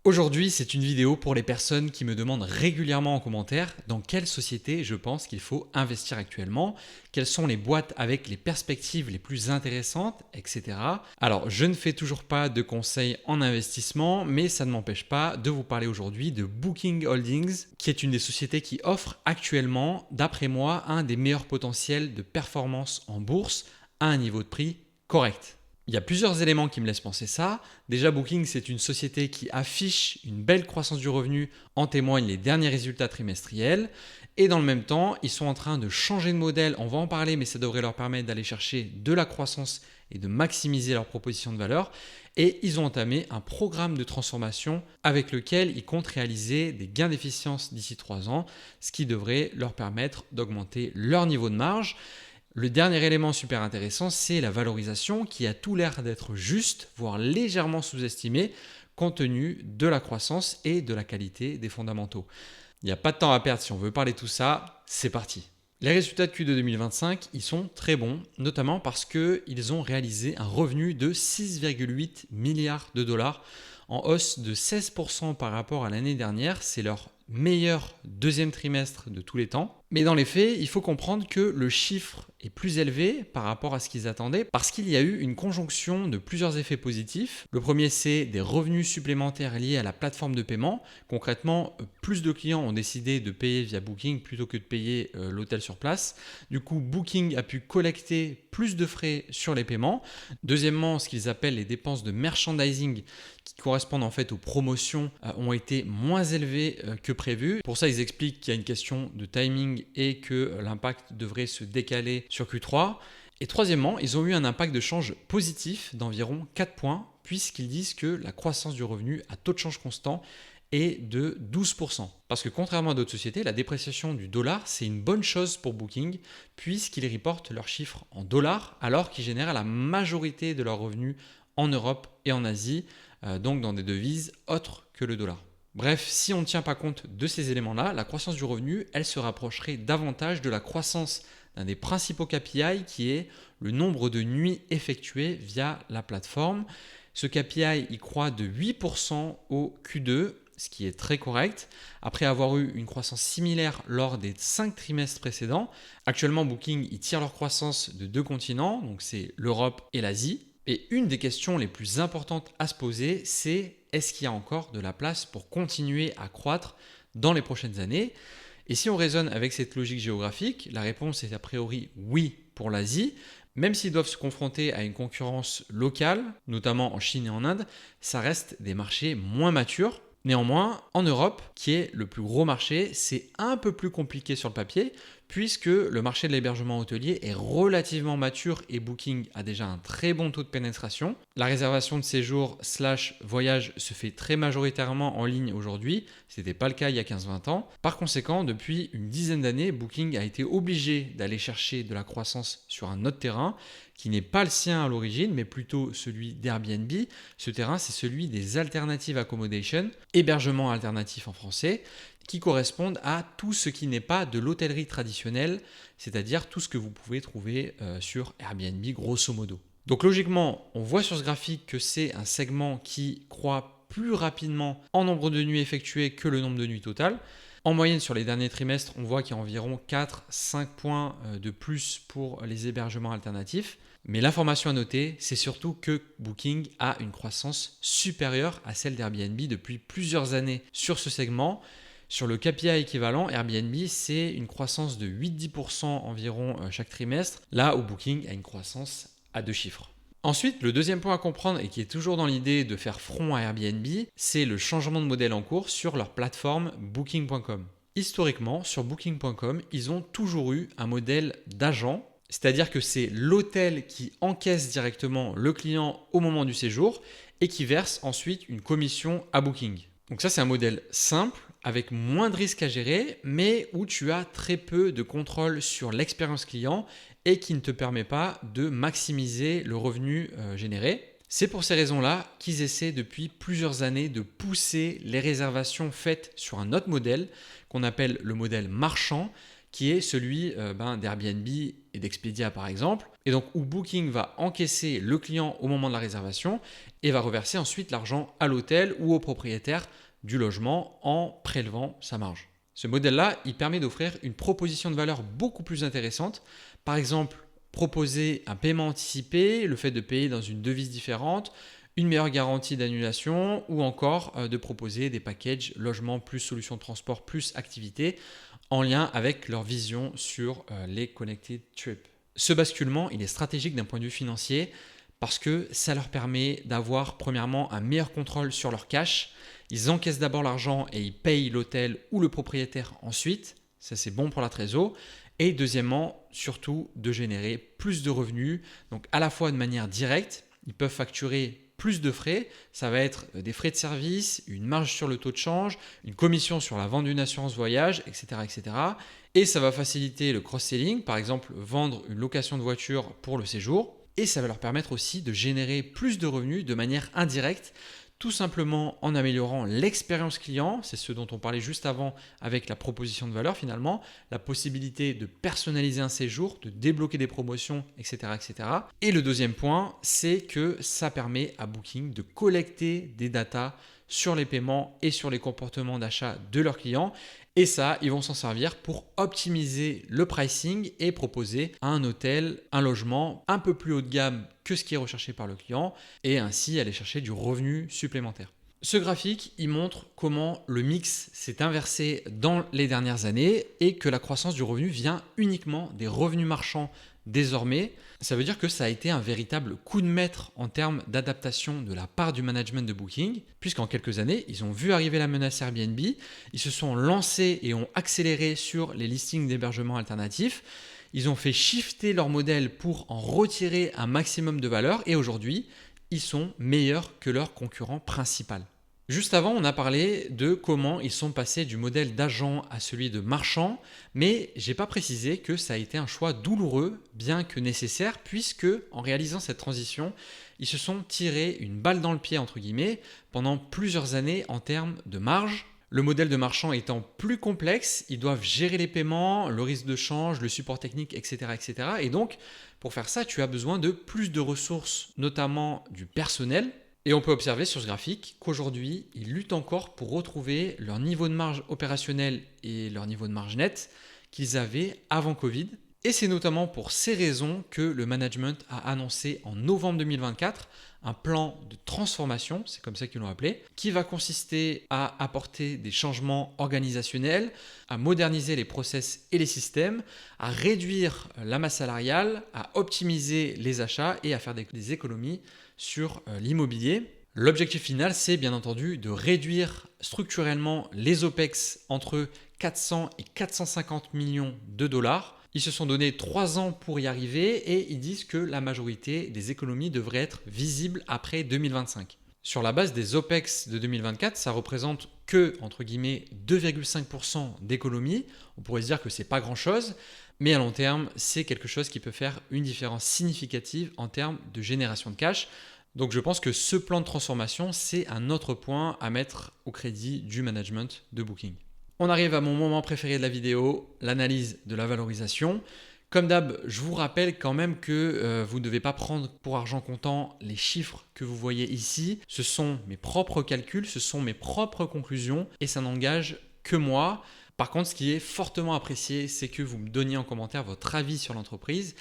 Aujourd'hui, c'est une vidéo pour les personnes qui me demandent régulièrement en commentaire dans quelle société je pense qu'il faut investir actuellement, quelles sont les boîtes avec les perspectives les plus intéressantes, etc. Alors, je ne fais toujours pas de conseils en investissement, mais ça ne m'empêche pas de vous parler aujourd'hui de Booking Holdings, qui est une des sociétés qui offre actuellement, d'après moi, un des meilleurs potentiels de performance en bourse à un niveau de prix correct. Il y a plusieurs éléments qui me laissent penser ça. Déjà, Booking, c'est une société qui affiche une belle croissance du revenu, en témoignent les derniers résultats trimestriels. Et dans le même temps, ils sont en train de changer de modèle, on va en parler, mais ça devrait leur permettre d'aller chercher de la croissance et de maximiser leur proposition de valeur. Et ils ont entamé un programme de transformation avec lequel ils comptent réaliser des gains d'efficience d'ici 3 ans, ce qui devrait leur permettre d'augmenter leur niveau de marge. Le dernier élément super intéressant, c'est la valorisation qui a tout l'air d'être juste, voire légèrement sous-estimée, compte tenu de la croissance et de la qualité des fondamentaux. Il n'y a pas de temps à perdre si on veut parler de tout ça, c'est parti. Les résultats de Q2 2025, ils sont très bons, notamment parce qu'ils ont réalisé un revenu de 6,8 milliards de dollars, en hausse de 16% par rapport à l'année dernière. C'est leur meilleur deuxième trimestre de tous les temps. Mais dans les faits, il faut comprendre que le chiffre est plus élevé par rapport à ce qu'ils attendaient parce qu'il y a eu une conjonction de plusieurs effets positifs. Le premier, c'est des revenus supplémentaires liés à la plateforme de paiement. Concrètement, plus de clients ont décidé de payer via Booking plutôt que de payer l'hôtel sur place. Du coup, Booking a pu collecter plus de frais sur les paiements. Deuxièmement, ce qu'ils appellent les dépenses de merchandising qui correspondent en fait aux promotions ont été moins élevées que prévu. Pour ça, ils expliquent qu'il y a une question de timing et que l'impact devrait se décaler sur Q3. Et troisièmement, ils ont eu un impact de change positif d'environ 4 points puisqu'ils disent que la croissance du revenu à taux de change constant est de 12%. Parce que contrairement à d'autres sociétés, la dépréciation du dollar, c'est une bonne chose pour Booking puisqu'ils reportent leurs chiffres en dollars alors qu'ils génèrent la majorité de leurs revenus en Europe et en Asie, donc dans des devises autres que le dollar. Bref, si on ne tient pas compte de ces éléments-là, la croissance du revenu, elle se rapprocherait davantage de la croissance d'un des principaux KPI qui est le nombre de nuits effectuées via la plateforme. Ce KPI, il croît de 8% au Q2, ce qui est très correct, après avoir eu une croissance similaire lors des 5 trimestres précédents. Actuellement, Booking, ils tirent leur croissance de 2 continents, donc c'est l'Europe et l'Asie. Et une des questions les plus importantes à se poser, c'est est-ce qu'il y a encore de la place pour continuer à croître dans les prochaines années? Et si on raisonne avec cette logique géographique, la réponse est a priori oui pour l'Asie. Même s'ils doivent se confronter à une concurrence locale, notamment en Chine et en Inde, ça reste des marchés moins matures. Néanmoins, en Europe, qui est le plus gros marché, c'est un peu plus compliqué sur le papier, puisque le marché de l'hébergement hôtelier est relativement mature et Booking a déjà un très bon taux de pénétration. La réservation de séjour / voyage se fait très majoritairement en ligne aujourd'hui, ce n'était pas le cas il y a 15-20 ans. Par conséquent, depuis une dizaine d'années, Booking a été obligé d'aller chercher de la croissance sur un autre terrain, qui n'est pas le sien à l'origine, mais plutôt celui d'Airbnb. Ce terrain, c'est celui des alternative accommodation, hébergement alternatif en français, qui correspondent à tout ce qui n'est pas de l'hôtellerie traditionnelle, c'est-à-dire tout ce que vous pouvez trouver sur Airbnb grosso modo. Donc logiquement, on voit sur ce graphique que c'est un segment qui croît plus rapidement en nombre de nuits effectuées que le nombre de nuits totales. En moyenne, sur les derniers trimestres, on voit qu'il y a environ 4-5 points de plus pour les hébergements alternatifs. Mais l'information à noter, c'est surtout que Booking a une croissance supérieure à celle d'Airbnb depuis plusieurs années sur ce segment. Sur le KPI équivalent, Airbnb, c'est une croissance de 8-10% environ chaque trimestre, là où Booking a une croissance à 2 chiffres. Ensuite, le deuxième point à comprendre et qui est toujours dans l'idée de faire front à Airbnb, c'est le changement de modèle en cours sur leur plateforme Booking.com. Historiquement, sur Booking.com, ils ont toujours eu un modèle d'agent, c'est-à-dire que c'est l'hôtel qui encaisse directement le client au moment du séjour et qui verse ensuite une commission à Booking. Donc ça, c'est un modèle simple, avec moins de risques à gérer, mais où tu as très peu de contrôle sur l'expérience client et qui ne te permet pas de maximiser le revenu généré. C'est pour ces raisons-là qu'ils essaient depuis plusieurs années de pousser les réservations faites sur un autre modèle qu'on appelle le modèle marchand, qui est celui d'Airbnb et d'Expedia par exemple, et donc où Booking va encaisser le client au moment de la réservation et va reverser ensuite l'argent à l'hôtel ou au propriétaire du logement en prélevant sa marge. Ce modèle-là, il permet d'offrir une proposition de valeur beaucoup plus intéressante. Par exemple, proposer un paiement anticipé, le fait de payer dans une devise différente, une meilleure garantie d'annulation ou encore de proposer des packages logement plus solutions de transport plus activités en lien avec leur vision sur les connected trips. Ce basculement, il est stratégique d'un point de vue financier parce que ça leur permet d'avoir premièrement un meilleur contrôle sur leur cash. Ils encaissent d'abord l'argent et ils payent l'hôtel ou le propriétaire ensuite. Ça, c'est bon pour la trésor. Et deuxièmement, surtout de générer plus de revenus. Donc à la fois de manière directe, ils peuvent facturer plus de frais. Ça va être des frais de service, une marge sur le taux de change, une commission sur la vente d'une assurance voyage, etc., etc. Et ça va faciliter le cross-selling, par exemple vendre une location de voiture pour le séjour. Et ça va leur permettre aussi de générer plus de revenus de manière indirecte, tout simplement en améliorant l'expérience client, c'est ce dont on parlait juste avant avec la proposition de valeur finalement, la possibilité de personnaliser un séjour, de débloquer des promotions, etc., etc. Et le deuxième point, c'est que ça permet à Booking de collecter des datas sur les paiements et sur les comportements d'achat de leurs clients. Et ça, ils vont s'en servir pour optimiser le pricing et proposer à un hôtel un logement un peu plus haut de gamme que ce qui est recherché par le client et ainsi aller chercher du revenu supplémentaire. Ce graphique, il montre comment le mix s'est inversé dans les dernières années et que la croissance du revenu vient uniquement des revenus marchands désormais. Ça veut dire que ça a été un véritable coup de maître en termes d'adaptation de la part du management de Booking, puisqu'en quelques années, ils ont vu arriver la menace Airbnb, ils se sont lancés et ont accéléré sur les listings d'hébergement alternatifs, ils ont fait shifter leur modèle pour en retirer un maximum de valeur et aujourd'hui, ils sont meilleurs que leur concurrent principal. Juste avant, on a parlé de comment ils sont passés du modèle d'agent à celui de marchand, mais je n'ai pas précisé que ça a été un choix douloureux, bien que nécessaire, puisque en réalisant cette transition, ils se sont tirés une balle dans le pied, entre guillemets, pendant plusieurs années en termes de marge. Le modèle de marchand étant plus complexe, ils doivent gérer les paiements, le risque de change, le support technique, etc., etc. Et donc, pour faire ça, tu as besoin de plus de ressources, notamment du personnel. Et on peut observer sur ce graphique qu'aujourd'hui, ils luttent encore pour retrouver leur niveau de marge opérationnelle et leur niveau de marge nette qu'ils avaient avant Covid. Et c'est notamment pour ces raisons que le management a annoncé en novembre 2024 un plan de transformation, c'est comme ça qu'ils l'ont appelé, qui va consister à apporter des changements organisationnels, à moderniser les process et les systèmes, à réduire la masse salariale, à optimiser les achats et à faire des économies sur l'immobilier. L'objectif final, c'est bien entendu de réduire structurellement les OPEX entre 400 et 450 millions de dollars. Ils se sont donné 3 ans pour y arriver et ils disent que la majorité des économies devraient être visibles après 2025. Sur la base des OPEX de 2024, ça représente que, entre guillemets, 2,5% d'économie. On pourrait se dire que ce n'est pas grand-chose, mais à long terme, c'est quelque chose qui peut faire une différence significative en termes de génération de cash. Donc je pense que ce plan de transformation, c'est un autre point à mettre au crédit du management de Booking. On arrive à mon moment préféré de la vidéo, l'analyse de la valorisation. Comme d'hab, je vous rappelle quand même que vous ne devez pas prendre pour argent comptant les chiffres que vous voyez ici. Ce sont mes propres calculs, ce sont mes propres conclusions et ça n'engage que moi. Par contre, ce qui est fortement apprécié, c'est que vous me donniez en commentaire votre avis sur l'entreprise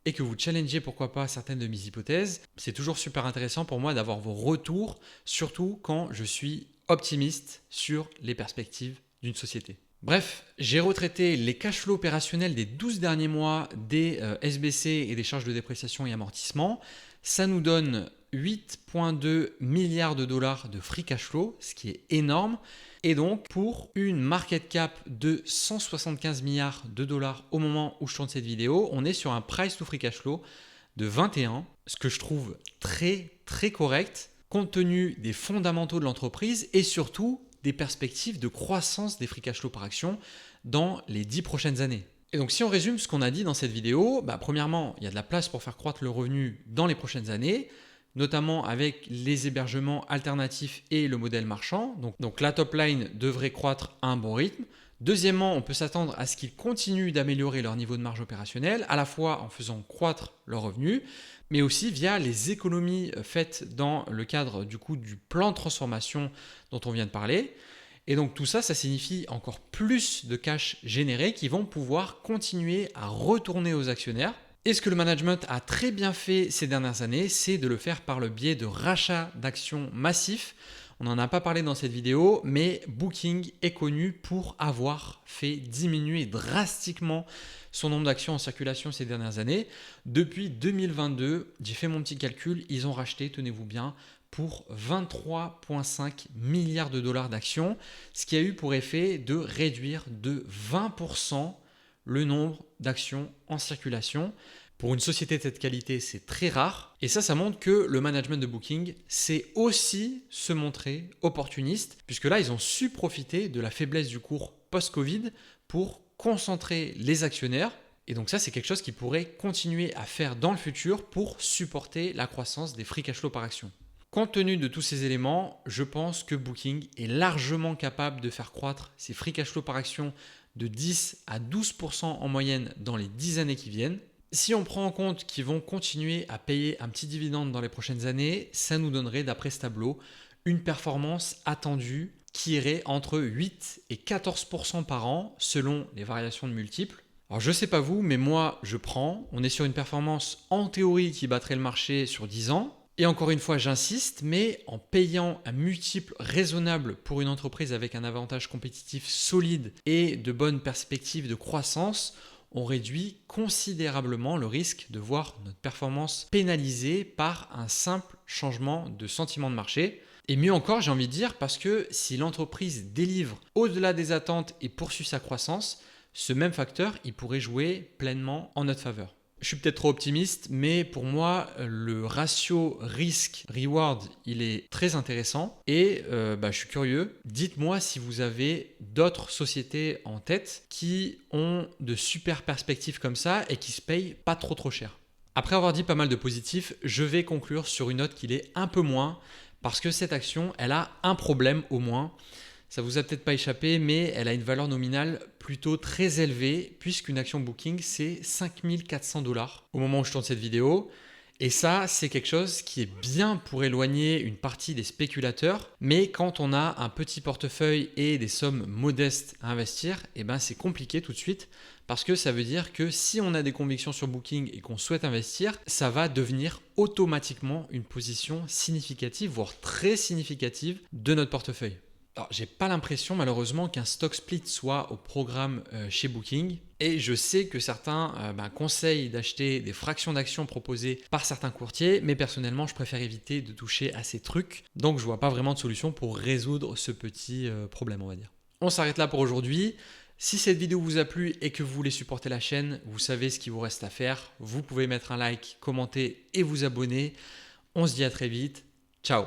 et que vous challengiez pourquoi pas certaines de mes hypothèses. C'est toujours super intéressant pour moi d'avoir vos retours, surtout quand je suis optimiste sur les perspectives d'une société. Bref, j'ai retraité les cash flows opérationnels des 12 derniers mois des SBC et des charges de dépréciation et amortissement. Ça nous donne 8,2 milliards de dollars de free cash flow, ce qui est énorme. Et donc, pour une market cap de 175 milliards de dollars au moment où je tourne cette vidéo, on est sur un price to free cash flow de 21, ce que je trouve très très correct, compte tenu des fondamentaux de l'entreprise et surtout des perspectives de croissance des free cash flow par action dans les 10 prochaines années. Et donc si on résume ce qu'on a dit dans cette vidéo, premièrement, il y a de la place pour faire croître le revenu dans les prochaines années. notamment avec les hébergements alternatifs et le modèle marchand. Donc la top line devrait croître à un bon rythme. Deuxièmement, on peut s'attendre à ce qu'ils continuent d'améliorer leur niveau de marge opérationnelle, à la fois en faisant croître leurs revenus, mais aussi via les économies faites dans le cadre du plan de transformation dont on vient de parler. Et donc tout ça, ça signifie encore plus de cash généré qui vont pouvoir continuer à retourner aux actionnaires. Et ce que le management a très bien fait ces dernières années, c'est de le faire par le biais de rachats d'actions massifs. On n'en a pas parlé dans cette vidéo, mais Booking est connu pour avoir fait diminuer drastiquement son nombre d'actions en circulation ces dernières années. Depuis 2022, j'ai fait mon petit calcul, ils ont racheté, tenez-vous bien, pour 23,5 milliards de dollars d'actions, ce qui a eu pour effet de réduire de 20% le nombre d'actions en circulation. Pour une société de cette qualité, c'est très rare. Et ça montre que le management de Booking sait aussi se montrer opportuniste, puisque là, ils ont su profiter de la faiblesse du cours post-Covid pour concentrer les actionnaires. Et donc ça, c'est quelque chose qu'ils pourraient continuer à faire dans le futur pour supporter la croissance des free cash flow par action. Compte tenu de tous ces éléments, je pense que Booking est largement capable de faire croître ses free cash flow par action de 10 à 12% en moyenne dans les 10 années qui viennent. Si on prend en compte qu'ils vont continuer à payer un petit dividende dans les prochaines années, ça nous donnerait, d'après ce tableau, une performance attendue qui irait entre 8 et 14% par an selon les variations de multiples. Alors je ne sais pas vous, mais moi je prends. On est sur une performance en théorie qui battrait le marché sur 10 ans. Et encore une fois, j'insiste, mais en payant un multiple raisonnable pour une entreprise avec un avantage compétitif solide et de bonnes perspectives de croissance, on réduit considérablement le risque de voir notre performance pénalisée par un simple changement de sentiment de marché. Et mieux encore, j'ai envie de dire, parce que si l'entreprise délivre au-delà des attentes et poursuit sa croissance, ce même facteur, il pourrait jouer pleinement en notre faveur. Je suis peut-être trop optimiste, mais pour moi, le ratio risque-reward, il est très intéressant. Et je suis curieux. Dites-moi si vous avez d'autres sociétés en tête qui ont de super perspectives comme ça et qui se payent pas trop cher. Après avoir dit pas mal de positifs, je vais conclure sur une note qui l'est un peu moins, parce que cette action, elle a un problème au moins. Ça vous a peut-être pas échappé, mais elle a une valeur nominale plutôt très élevée, puisqu'une action Booking, c'est 5 400 $ au moment où je tourne cette vidéo. Et ça, c'est quelque chose qui est bien pour éloigner une partie des spéculateurs. Mais quand on a un petit portefeuille et des sommes modestes à investir, c'est compliqué tout de suite. Parce que ça veut dire que si on a des convictions sur Booking et qu'on souhaite investir, ça va devenir automatiquement une position significative, voire très significative de notre portefeuille. Alors, j'ai pas l'impression malheureusement qu'un stock split soit au programme chez Booking, et je sais que certains conseillent d'acheter des fractions d'actions proposées par certains courtiers, mais personnellement je préfère éviter de toucher à ces trucs, donc je vois pas vraiment de solution pour résoudre ce petit problème, on va dire. On s'arrête là pour aujourd'hui. Si cette vidéo vous a plu et que vous voulez supporter la chaîne, vous savez ce qu'il vous reste à faire. Vous pouvez mettre un like, commenter et vous abonner. On se dit à très vite. Ciao.